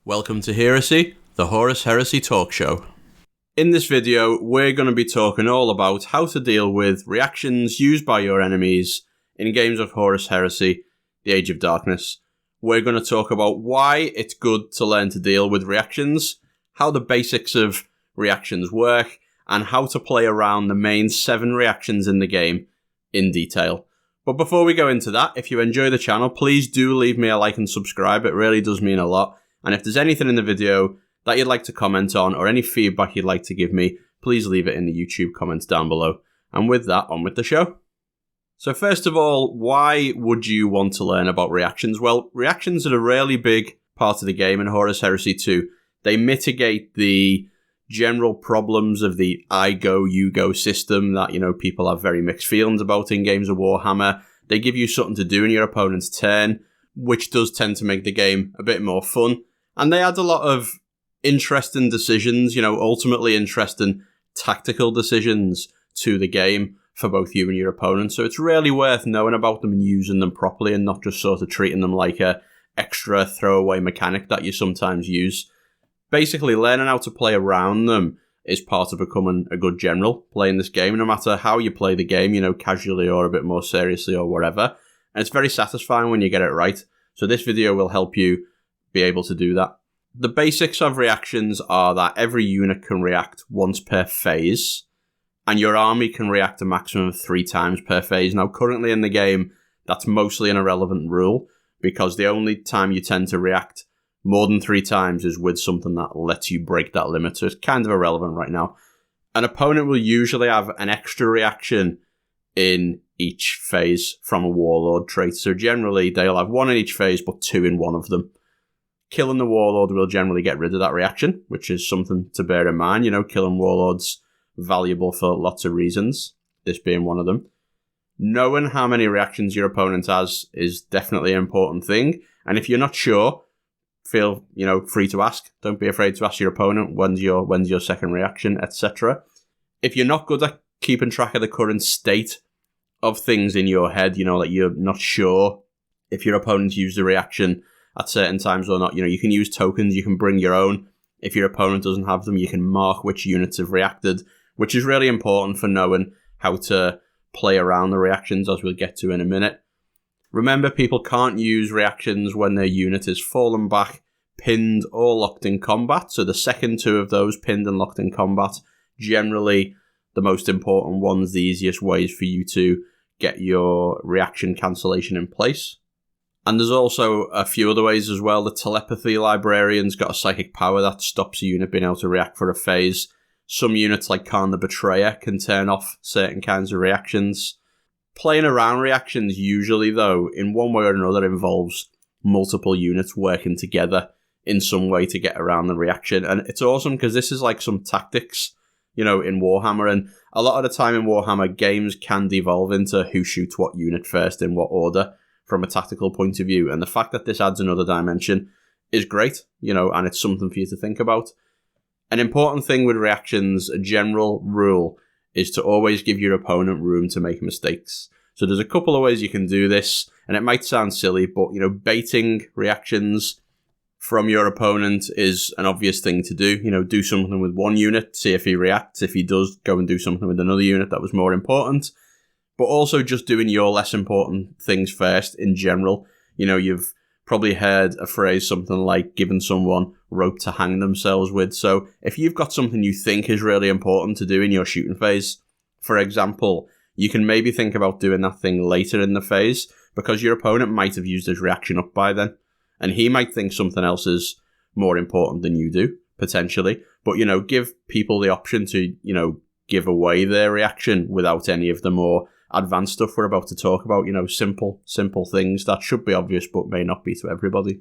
Welcome to Heresy, the Horus Heresy talk show. In this video, we're going to be talking all about how to deal with reactions used by your enemies in games of Horus Heresy, the Age of Darkness. We're going to talk about why it's good to learn to deal with reactions, how the basics of reactions work, and how to play around the main 7 reactions in the game in detail. But before we go into that, if you enjoy the channel, please do leave me a like and subscribe. It really does mean a lot. And if there's anything in the video that you'd like to comment on or any feedback you'd like to give me, please leave it in the YouTube comments down below. And with that, on with the show. So first of all, why would you want to learn about reactions? Well, reactions are a really big part of the game in Horus Heresy 2. They mitigate the general problems of the I go, you go system that, people have very mixed feelings about in games of Warhammer. They give you something to do in your opponent's turn, which does tend to make the game a bit more fun. And they add a lot of interesting decisions, ultimately interesting tactical decisions to the game for both you and your opponent. So it's really worth knowing about them and using them properly and not just sort of treating them like a extra throwaway mechanic that you sometimes use. Basically, learning how to play around them is part of becoming a good general playing this game, no matter how you play the game, casually or a bit more seriously or whatever. And it's very satisfying when you get it right. So this video will help you be able to do that. The basics of reactions are that every unit can react once per phase, and your army can react a maximum of 3 times per phase. Now, currently in the game, that's mostly an irrelevant rule, because the only time you tend to react more than 3 times is with something that lets you break that limit, so it's kind of irrelevant right now. An opponent will usually have an extra reaction in each phase from a Warlord trait, so generally they'll have 1 in each phase, but 2 in one of them. Killing the Warlord will generally get rid of that reaction, which is something to bear in mind. Killing Warlords valuable for lots of reasons, this being one of them. Knowing how many reactions your opponent has is definitely an important thing. And if you're not sure, feel free to ask. Don't be afraid to ask your opponent when's your second reaction, etc. If you're not good at keeping track of the current state of things in your head, like you're not sure if your opponent used a reaction at certain times or not, you can use tokens, you can bring your own. If your opponent doesn't have them, you can mark which units have reacted, which is really important for knowing how to play around the reactions, as we'll get to in a minute. Remember, people can't use reactions when their unit is fallen back, pinned, or locked in combat. So the second 2 of those, pinned and locked in combat, generally the most important ones, the easiest ways for you to get your reaction cancellation in place. And there's also a few other ways as well. The telepathy librarian's got a psychic power that stops a unit being able to react for a phase. Some units like Khan the Betrayer can turn off certain kinds of reactions. Playing around reactions usually, though, in one way or another involves multiple units working together in some way to get around the reaction. And it's awesome because this is like some tactics, in Warhammer. And a lot of the time in Warhammer, games can devolve into who shoots what unit first in what order, from a tactical point of view. And the fact that this adds another dimension is great, and it's something for you to think about. An important thing with reactions, a general rule, is to always give your opponent room to make mistakes. So there's a couple of ways you can do this, and it might sound silly, but, baiting reactions from your opponent is an obvious thing to do. Do something with one unit, see if he reacts. If he does, go and do something with another unit that was more important. But also just doing your less important things first in general. You've probably heard a phrase something like giving someone rope to hang themselves with. So if you've got something you think is really important to do in your shooting phase, for example, you can maybe think about doing that thing later in the phase because your opponent might have used his reaction up by then. And he might think something else is more important than you do, potentially. But, give people the option to, give away their reaction without any of the more advanced stuff we're about to talk about, simple things that should be obvious but may not be to everybody.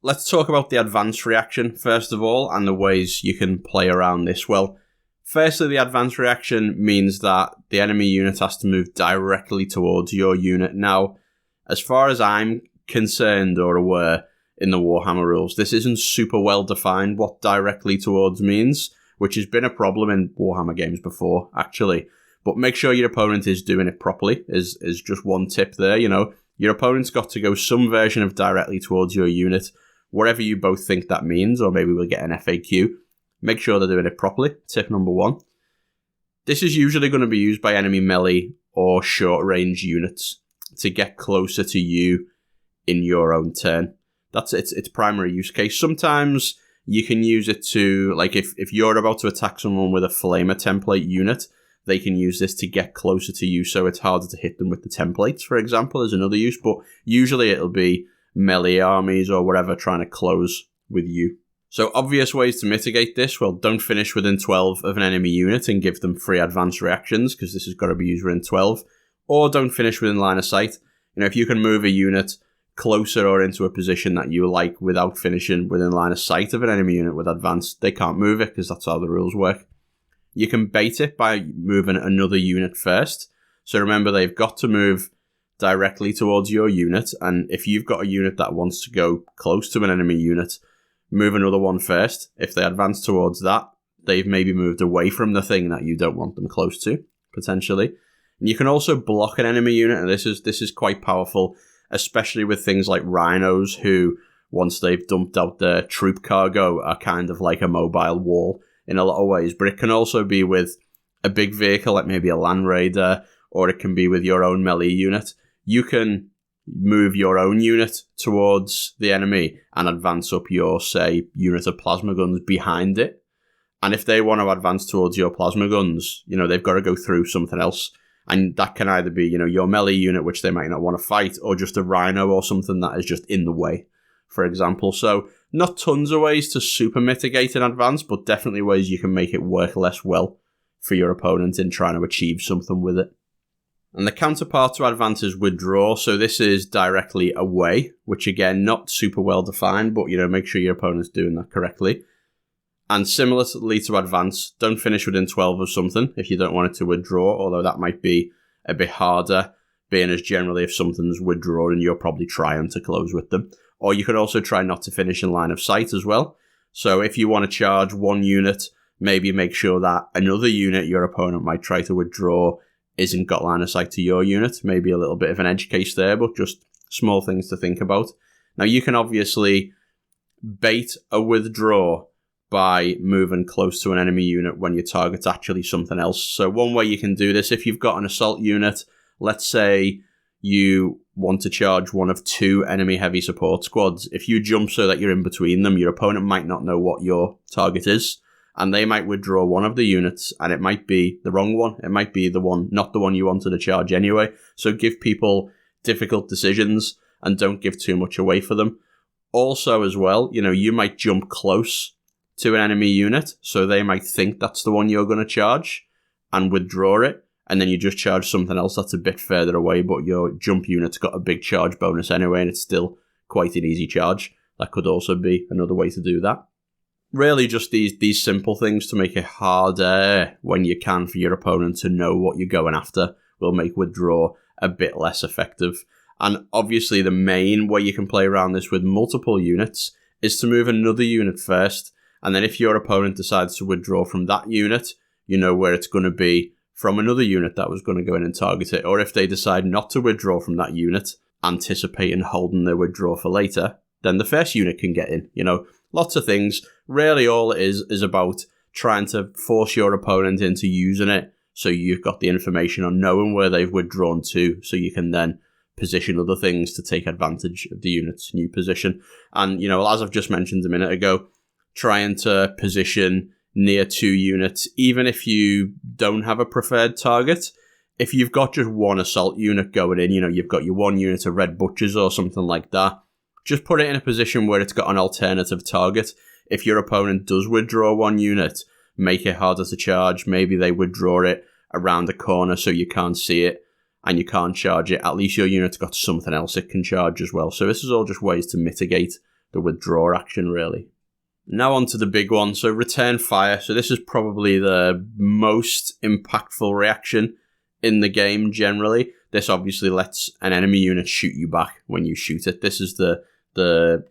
Let's talk about the advanced reaction first of all and the ways you can play around this. Well, firstly, the advanced reaction means that the enemy unit has to move directly towards your unit. Now, as far as I'm concerned or aware in the Warhammer rules, this isn't super well defined what directly towards means, which has been a problem in Warhammer games before, actually. But make sure your opponent is doing it properly, is just one tip there. Your opponent's got to go some version of directly towards your unit whatever you both think that means, or maybe we'll get an FAQ, make sure they're doing it properly. Tip number 1. This is usually going to be used by enemy melee or short-range units to get closer to you in your own turn. That's its primary use case. Sometimes you can use it to, like if you're about to attack someone with a flamer template unit, they can use this to get closer to you, so it's harder to hit them with the templates, for example, is another use. But usually it'll be melee armies or whatever trying to close with you. So obvious ways to mitigate this, well, don't finish within 12 of an enemy unit and give them free advanced reactions, because this has got to be used within 12. Or don't finish within line of sight. If you can move a unit closer or into a position that you like without finishing within line of sight of an enemy unit with advanced, they can't move it, because that's how the rules work. You can bait it by moving another unit first. So remember, they've got to move directly towards your unit, and if you've got a unit that wants to go close to an enemy unit, move another one first. If they advance towards that, they've maybe moved away from the thing that you don't want them close to, potentially. And you can also block an enemy unit, and this is quite powerful, especially with things like rhinos, who, once they've dumped out their troop cargo, are kind of like a mobile wall in a lot of ways. But it can also be with a big vehicle, like maybe a Land Raider, or it can be with your own melee unit. You can move your own unit towards the enemy and advance up your, say, unit of plasma guns behind it. And if they want to advance towards your plasma guns, they've got to go through something else. And that can either be, your melee unit, which they might not want to fight, or just a rhino or something that is just in the way, for example. So not tons of ways to super mitigate in advance, but definitely ways you can make it work less well for your opponent in trying to achieve something with it. And the counterpart to advance is withdraw. So this is directly away, which again, not super well defined, but make sure your opponent's doing that correctly. And similarly to advance, don't finish within 12 of something if you don't want it to withdraw, although that might be a bit harder, being as generally if something's withdrawn, you're probably trying to close with them. Or you could also try not to finish in line of sight as well. So if you want to charge one unit, maybe make sure that another unit your opponent might try to withdraw isn't got line of sight to your unit. Maybe a little bit of an edge case there, but just small things to think about. Now you can obviously bait a withdraw by moving close to an enemy unit when your target's actually something else. So one way you can do this, if you've got an assault unit, let's say you want to charge one of 2 enemy heavy support squads. If you jump so that you're in between them, your opponent might not know what your target is, and they might withdraw one of the units, and it might be the wrong one. It might be the one, not the one you wanted to charge anyway. So give people difficult decisions and don't give too much away for them. Also as well, you might jump close to an enemy unit, so they might think that's the one you're going to charge and withdraw it, and then you just charge something else that's a bit further away, but your jump unit's got a big charge bonus anyway, and it's still quite an easy charge. That could also be another way to do that. Really just these simple things to make it harder when you can for your opponent to know what you're going after will make withdraw a bit less effective. And obviously the main way you can play around this with multiple units is to move another unit first, and then if your opponent decides to withdraw from that unit, you know where it's going to be from another unit that was going to go in and target it. Or if they decide not to withdraw from that unit, anticipating holding their withdraw for later, then the first unit can get in. Lots of things. Really all it is about trying to force your opponent into using it, so you've got the information on knowing where they've withdrawn to, so you can then position other things to take advantage of the unit's new position. And, as I've just mentioned a minute ago, trying to position near 2 units, even if you don't have a preferred target. If you've got just one assault unit going in, you've got your 1 unit of red butchers or something like that, just put it in a position where it's got an alternative target. If your opponent does withdraw 1 unit, make it harder to charge. Maybe they withdraw it around the corner so you can't see it and you can't charge it. At least your unit's got something else it can charge as well. So this is all just ways to mitigate the withdraw action, really. Now on to the big one. So return fire. So this is probably the most impactful reaction in the game generally. This obviously lets an enemy unit shoot you back when you shoot it. This is the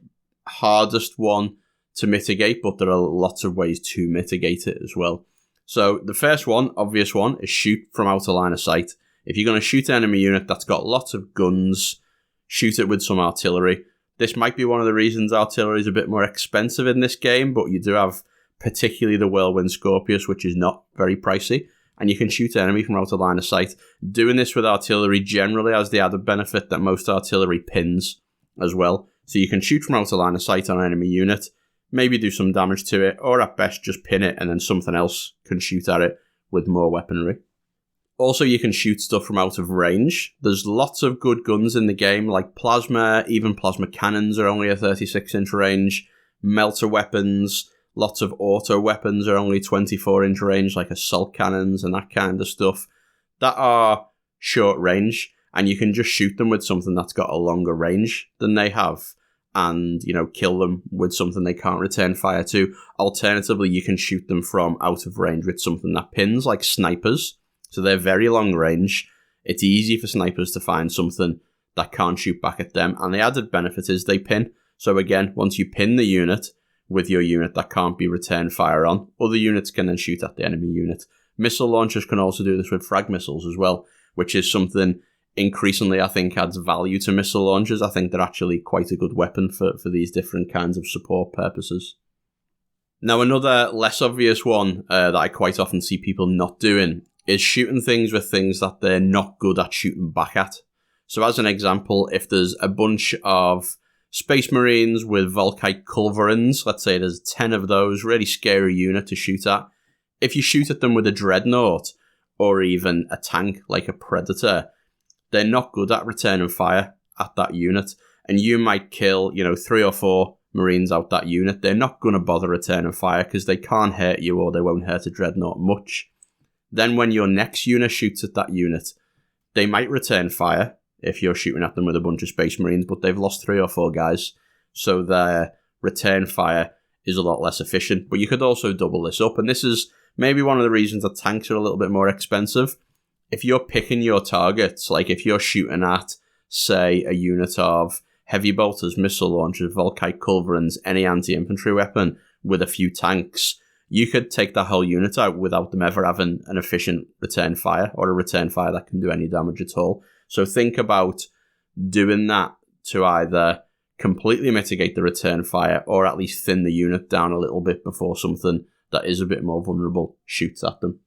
hardest one to mitigate, but there are lots of ways to mitigate it as well. So the first one, obvious one, is shoot from out of line of sight. If you're going to shoot an enemy unit that's got lots of guns, shoot it with some artillery. This might be one of the reasons artillery is a bit more expensive in this game, but you do have particularly the Whirlwind Scorpius, which is not very pricey, and you can shoot an enemy from out of line of sight. Doing this with artillery generally has the added benefit that most artillery pins as well. So you can shoot from out of line of sight on an enemy unit, maybe do some damage to it, or at best just pin it and then something else can shoot at it with more weaponry. Also, you can shoot stuff from out of range. There's lots of good guns in the game, like plasma, even plasma cannons are only a 36-inch range, melter weapons, lots of auto weapons are only 24-inch range, like assault cannons and that kind of stuff, that are short range, and you can just shoot them with something that's got a longer range than they have, and, you know, kill them with something they can't return fire to. Alternatively, you can shoot them from out of range with something that pins, like snipers. So they're very long range. It's easy for snipers to find something that can't shoot back at them, and the added benefit is they pin. So again, once you pin the unit with your unit that can't be returned fire on, other units can then shoot at the enemy unit. Missile launchers can also do this with frag missiles as well, which is something increasingly I think adds value to missile launchers. I think they're actually quite a good weapon for these different kinds of support purposes. Now, another less obvious one that I quite often see people not doing is shooting things with things that they're not good at shooting back at. So as an example, if there's a bunch of Space Marines with Volkite culverins, let's say there's 10 of those, really scary unit to shoot at. If you shoot at them with a Dreadnought, or even a tank like a Predator, they're not good at returning fire at that unit, and you might kill, 3 or 4 Marines out that unit. They're not going to bother returning fire because they can't hurt you or they won't hurt a Dreadnought much. Then when your next unit shoots at that unit, they might return fire if you're shooting at them with a bunch of Space Marines, but they've lost 3 or 4 guys, so their return fire is a lot less efficient. But you could also double this up, and this is maybe one of the reasons that tanks are a little bit more expensive. If you're picking your targets, like if you're shooting at, say, a unit of heavy bolters, missile launchers, Volkite culverins, any anti-infantry weapon with a few tanks, you could take that whole unit out without them ever having an efficient return fire, or a return fire that can do any damage at all. So think about doing that to either completely mitigate the return fire or at least thin the unit down a little bit before something that is a bit more vulnerable shoots at them.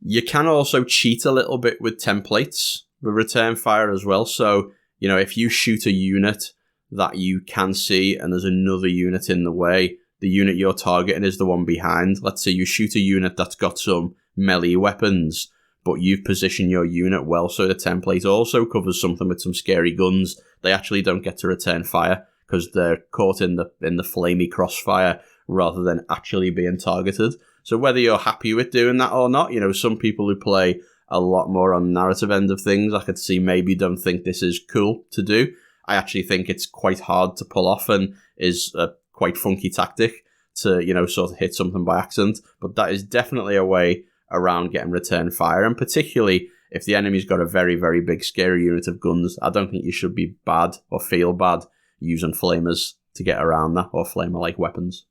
You can also cheat a little bit with templates with return fire as well. So, if you shoot a unit that you can see and there's another unit in the way, the unit you're targeting is the one behind. Let's say you shoot a unit that's got some melee weapons, but you've positioned your unit well so the template also covers something with some scary guns. They actually don't get to return fire because they're caught in the flamey crossfire rather than actually being targeted. So whether you're happy with doing that or not, some people who play a lot more on the narrative end of things, I could see maybe don't think this is cool to do. I actually think it's quite hard to pull off and is a quite funky tactic to, sort of hit something by accident. But that is definitely a way around getting return fire, and particularly if the enemy's got a very, very big scary unit of guns, I don't think you should be bad or feel bad using flamers to get around that, or flamer-like weapons.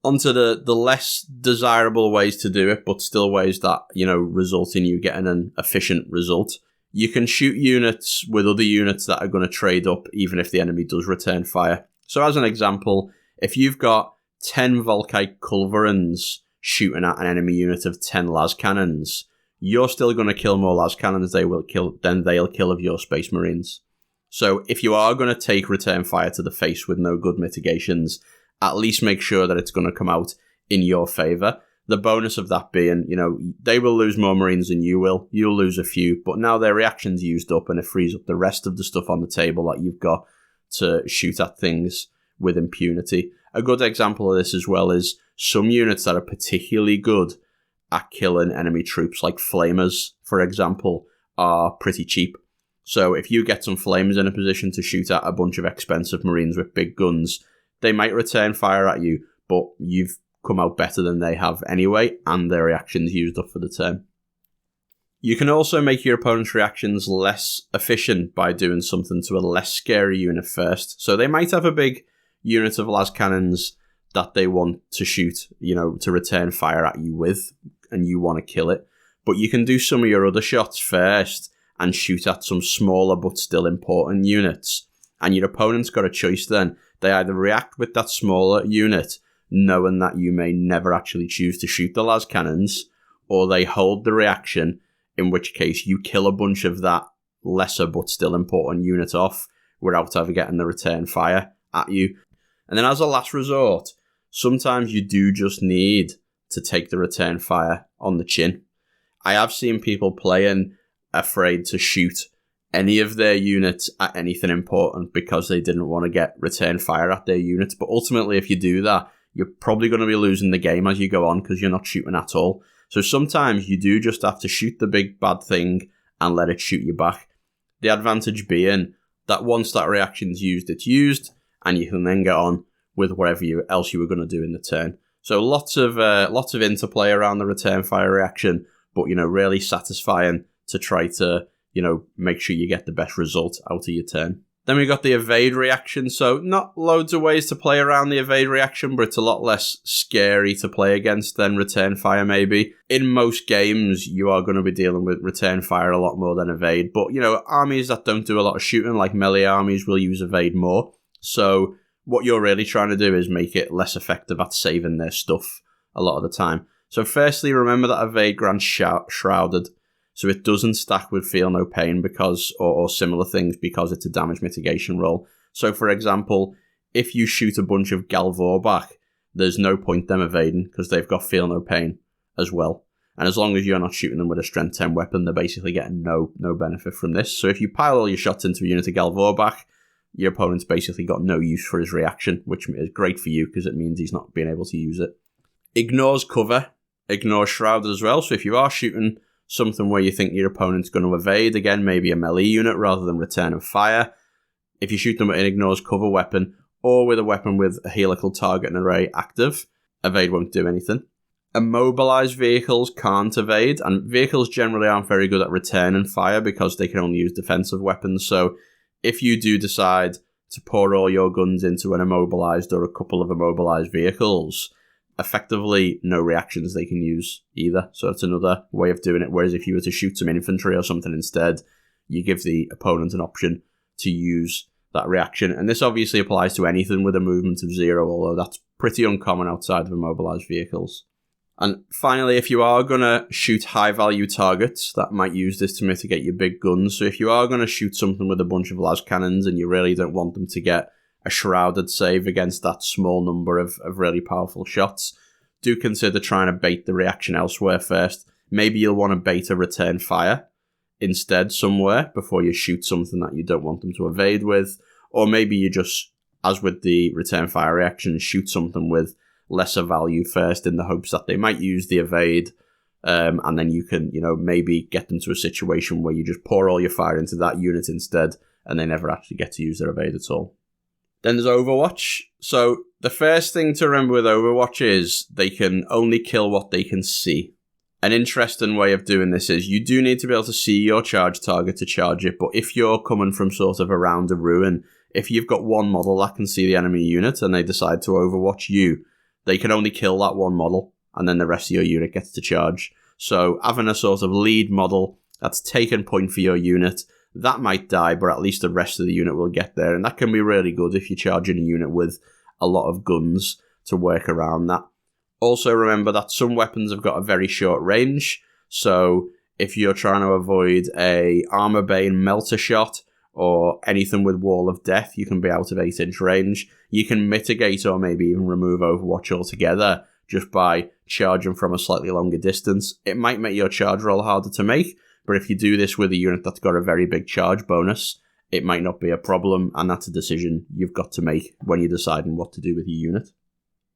Onto the less desirable ways to do it, but still ways that, result in you getting an efficient result. You can shoot units with other units that are going to trade up even if the enemy does return fire. So as an example, if you've got 10 Volkite culverins shooting at an enemy unit of 10 las cannons, you're still going to kill more las cannons than they'll kill of your Space Marines. So if you are going to take return fire to the face with no good mitigations, at least make sure that it's going to come out in your favour. The bonus of that being, they will lose more Marines than you will. You'll lose a few, but now their reaction's used up and it frees up the rest of the stuff on the table that you've got to shoot at things with impunity. A good example of this as well is some units that are particularly good at killing enemy troops, like flamers, for example, are pretty cheap. So if you get some flamers in a position to shoot at a bunch of expensive Marines with big guns, they might return fire at you, but you've come out better than they have anyway, and their reaction's used up for the turn. You can also make your opponent's reactions less efficient by doing something to a less scary unit first. So they might have a big unit of las cannons that they want to shoot, to return fire at you with, and you want to kill it. But you can do some of your other shots first and shoot at some smaller but still important units. And your opponent's got a choice then. They either react with that smaller unit, knowing that you may never actually choose to shoot the las cannons, or they hold the reaction, in which case you kill a bunch of that lesser but still important unit off without ever getting the return fire at you. And then as a last resort, sometimes you do just need to take the return fire on the chin. I have seen people playing afraid to shoot any of their units at anything important because they didn't want to get return fire at their units. But ultimately, if you do that, you're probably going to be losing the game as you go on because you're not shooting at all. So sometimes you do just have to shoot the big bad thing and let it shoot you back. The advantage being that once that reaction's used, it's used, and you can then get on with whatever else you were going to do in the turn. So lots of interplay around the return fire reaction, but really satisfying to try to make sure you get the best result out of your turn. Then we got the evade reaction. So not loads of ways to play around the evade reaction, but it's a lot less scary to play against than return fire maybe. In most games, you are going to be dealing with return fire a lot more than evade. But, armies that don't do a lot of shooting, like melee armies, will use evade more. So what you're really trying to do is make it less effective at saving their stuff a lot of the time. So firstly, remember that evade grants shrouded. So it doesn't stack with feel no pain because, or similar things because it's a damage mitigation roll. So for example, if you shoot a bunch of Galvor back, there's no point them evading because they've got feel no pain as well. And as long as you're not shooting them with a strength 10 weapon, they're basically getting no benefit from this. So if you pile all your shots into a unit of Galvor back, your opponent's basically got no use for his reaction, which is great for you because it means he's not being able to use it. Ignores cover, ignores shrouded as well. So if you are shooting something where you think your opponent's going to evade, again, maybe a melee unit rather than return of fire. If you shoot them with an ignores cover weapon, or with a weapon with a helical target and array active, evade won't do anything. Immobilized vehicles can't evade, and vehicles generally aren't very good at returning fire because they can only use defensive weapons. So if you do decide to pour all your guns into an immobilized or a couple of immobilized vehicles, effectively no reactions they can use either. So it's another way of doing it. Whereas if you were to shoot some infantry or something instead, you give the opponent an option to use that reaction. And this obviously applies to anything with a movement of 0, although that's pretty uncommon outside of immobilized vehicles. And finally, if you are going to shoot high-value targets, that might use this to mitigate your big guns. So if you are going to shoot something with a bunch of las cannons and you really don't want them to get a shrouded save against that small number of really powerful shots, do consider trying to bait the reaction elsewhere first. Maybe you'll want to bait a return fire instead somewhere before you shoot something that you don't want them to evade with. Or maybe you just, as with the return fire reaction, shoot something with lesser value first in the hopes that they might use the evade. And then you can, maybe get them to a situation where you just pour all your fire into that unit instead and they never actually get to use their evade at all. Then there's Overwatch. So the first thing to remember with Overwatch is they can only kill what they can see. An interesting way of doing this is you do need to be able to see your charge target to charge it, but if you're coming from sort of around a ruin, if you've got one model that can see the enemy unit and they decide to Overwatch you, they can only kill that one model and then the rest of your unit gets to charge. So having a sort of lead model that's taken point for your unit, that might die, but at least the rest of the unit will get there. And that can be really good if you're charging a unit with a lot of guns to work around that. Also remember that some weapons have got a very short range. So if you're trying to avoid a armor bane melter shot or anything with wall of death, you can be out of 8-inch range. You can mitigate or maybe even remove Overwatch altogether just by charging from a slightly longer distance. It might make your charge roll harder to make, but if you do this with a unit that's got a very big charge bonus, it might not be a problem, and that's a decision you've got to make when you're deciding what to do with your unit.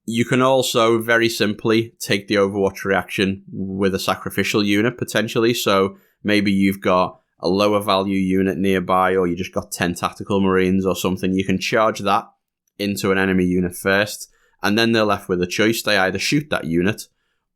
You can also very simply take the Overwatch reaction with a sacrificial unit, potentially. So maybe you've got a lower value unit nearby, or you just got 10 tactical marines or something. You can charge that into an enemy unit first, and then they're left with a choice. They either shoot that unit,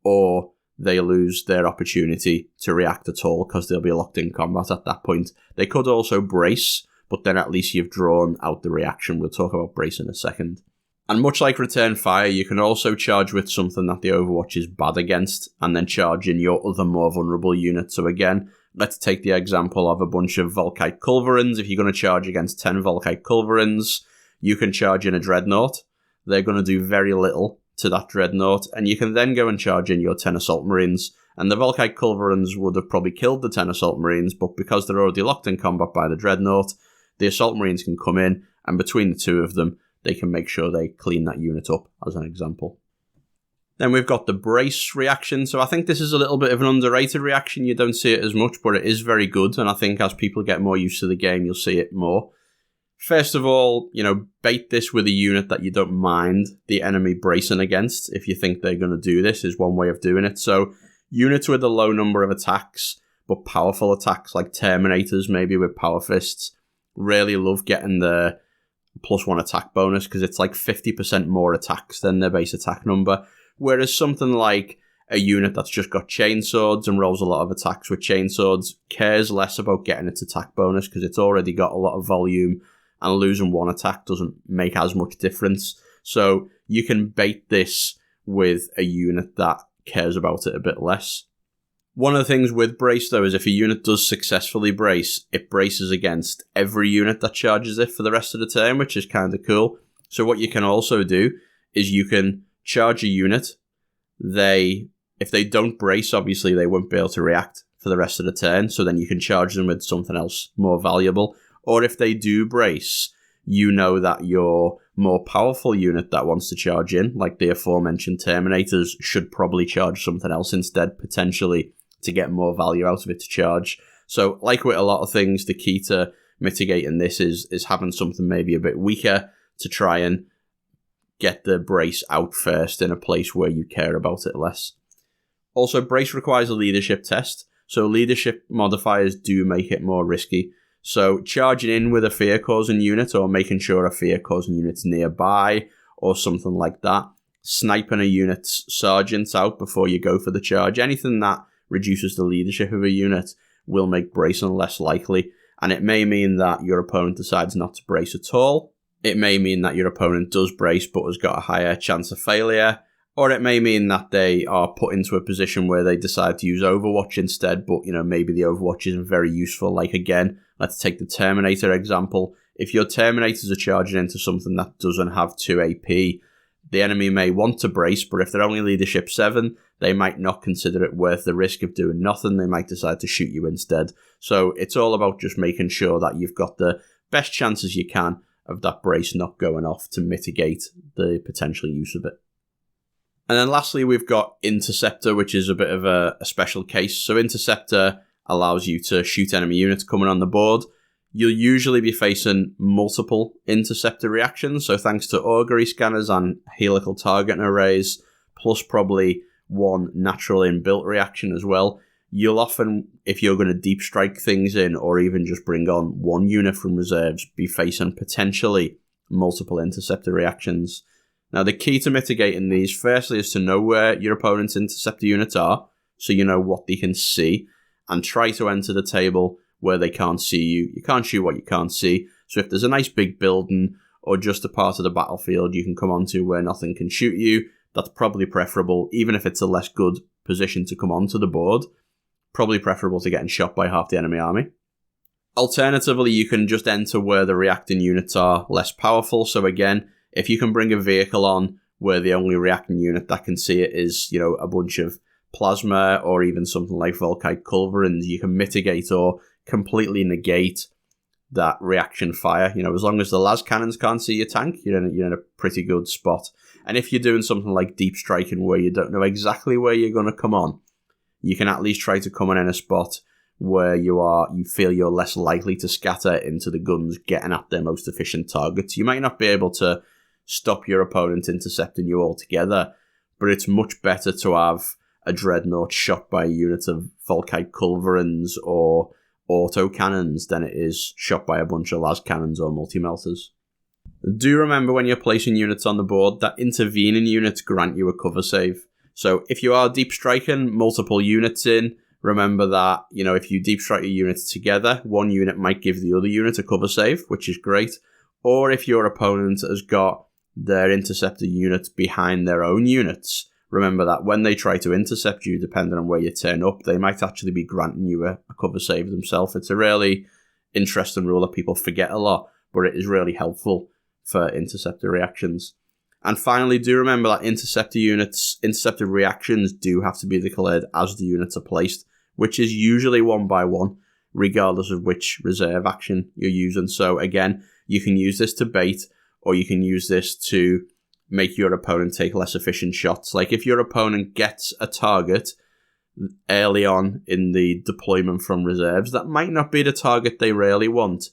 or they lose their opportunity to react at all because they'll be locked in combat at that point. They could also brace, but then at least you've drawn out the reaction. We'll talk about brace in a second. And much like return fire, you can also charge with something that the Overwatch is bad against and then charge in your other more vulnerable unit. So again, let's take the example of a bunch of Volkite Culverins. If you're going to charge against 10 Volkite Culverins, you can charge in a Dreadnought. They're going to do very little to that Dreadnought, and you can then go and charge in your 10 Assault Marines. And the Volkite Culverins would have probably killed the 10 Assault Marines, but because they're already locked in combat by the Dreadnought, the Assault Marines can come in, and between the two of them, they can make sure they clean that unit up, as an example. Then we've got the Brace reaction. So I think this is a little bit of an underrated reaction. You don't see it as much, but it is very good. And I think as people get more used to the game, you'll see it more. First of all, bait this with a unit that you don't mind the enemy bracing against. If you think they're going to do this, is one way of doing it. So units with a low number of attacks, but powerful attacks like Terminators, maybe with Power Fists, really love getting the +1 attack bonus because it's like 50% more attacks than their base attack number. Whereas something like a unit that's just got chainswords and rolls a lot of attacks with chainswords cares less about getting its attack bonus because it's already got a lot of volume, and losing 1 attack doesn't make as much difference. So you can bait this with a unit that cares about it a bit less. One of the things with Brace, though, is if a unit does successfully brace, it braces against every unit that charges it for the rest of the turn, which is kind of cool. So what you can also do is you can charge a unit. If they don't brace, obviously they won't be able to react for the rest of the turn, so then you can charge them with something else more valuable. Or if they do brace, you know that your more powerful unit that wants to charge in, like the aforementioned Terminators, should probably charge something else instead, potentially, to get more value out of it to charge. So, like with a lot of things, the key to mitigating this is having something maybe a bit weaker to try and get the brace out first in a place where you care about it less. Also, Brace requires a leadership test, so leadership modifiers do make it more risky. So charging in with a fear-causing unit, or making sure a fear-causing unit's nearby, or something like that, sniping a unit's sergeants out before you go for the charge, anything that reduces the leadership of a unit will make bracing less likely, and it may mean that your opponent decides not to brace at all. It may mean that your opponent does brace but has got a higher chance of failure, or it may mean that they are put into a position where they decide to use Overwatch instead, but maybe the Overwatch isn't very useful. Like again, let's take the Terminator example. If your Terminators are charging into something that doesn't have 2 AP, the enemy may want to brace, but if they're only leadership 7, they might not consider it worth the risk of doing nothing. They might decide to shoot you instead. So it's all about just making sure that you've got the best chances you can of that brace not going off to mitigate the potential use of it. And then lastly, we've got Interceptor, which is a bit of a special case. So Interceptor allows you to shoot enemy units coming on the board. You'll usually be facing multiple Interceptor reactions, so thanks to augury scanners and helical targeting arrays, plus probably one natural inbuilt reaction as well, you'll often, if you're going to deep strike things in, or even just bring on one unit from reserves, be facing potentially multiple Interceptor reactions. Now, the key to mitigating these, firstly, is to know where your opponent's Interceptor units are, so you know what they can see, and try to enter the table where they can't see you. You can't shoot what you can't see, so if there's a nice big building, or just a part of the battlefield you can come onto where nothing can shoot you, that's probably preferable, even if it's a less good position to come onto the board. Probably preferable to getting shot by half the enemy army. Alternatively, you can just enter where the reacting units are less powerful, so again, if you can bring a vehicle on where the only reacting unit that can see it is, a bunch of plasma or even something like Volkite Culverins, you can mitigate or completely negate that reaction fire. As long as the las cannons can't see your tank, you're in a pretty good spot. And if you're doing something like deep striking where you don't know exactly where you're going to come on, you can at least try to come on in a spot where you feel you're less likely to scatter into the guns getting at their most efficient targets. You might not be able to stop your opponent intercepting you altogether, but it's much better to have a Dreadnought shot by a unit of Volkite Culverins or autocannons than it is shot by a bunch of las cannons or multi-melters. Do remember when you're placing units on the board that intervening units grant you a cover save. So if you are deep striking multiple units in, remember that, if you deep strike your units together, one unit might give the other unit a cover save, which is great. Or if your opponent has got their Interceptor units behind their own units, remember that when they try to intercept you, depending on where you turn up, they might actually be granting you a cover save themselves. It's a really interesting rule that people forget a lot, but it is really helpful for interceptor reactions. And finally, do remember that interceptor reactions do have to be declared as the units are placed, which is usually 1 by 1, regardless of which reserve action you're using. So again, you can use this to bait, or you can use this to make your opponent take less efficient shots. Like if your opponent gets a target early on in the deployment from reserves, that might not be the target they really want,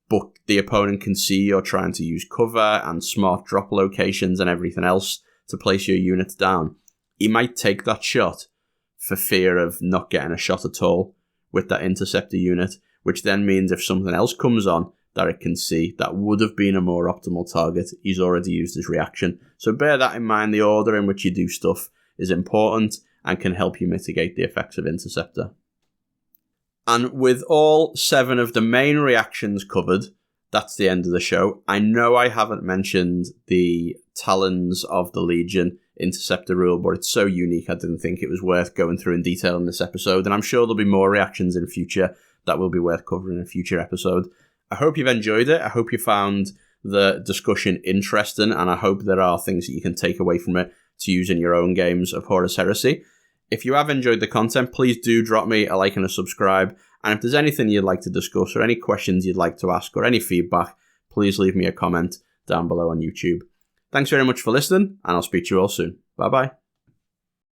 but the opponent can see you're trying to use cover and smart drop locations and everything else to place your units down. He might take that shot for fear of not getting a shot at all with that interceptor unit, which then means if something else comes on that it can see that would have been a more optimal target, he's already used his reaction. So bear that in mind. The order in which you do stuff is important and can help you mitigate the effects of interceptor. And with all 7 of the main reactions covered, that's the end of the show. I know I haven't mentioned the Talons of the Legion interceptor rule, but it's so unique I didn't think it was worth going through in detail in this episode, and I'm sure there'll be more reactions in future that will be worth covering in a future episode. I hope you've enjoyed it. I hope you found the discussion interesting, and I hope there are things that you can take away from it to use in your own games of Horus Heresy. If you have enjoyed the content, please do drop me a like and a subscribe. And if there's anything you'd like to discuss or any questions you'd like to ask or any feedback, please leave me a comment down below on YouTube. Thanks very much for listening, and I'll speak to you all soon. Bye-bye.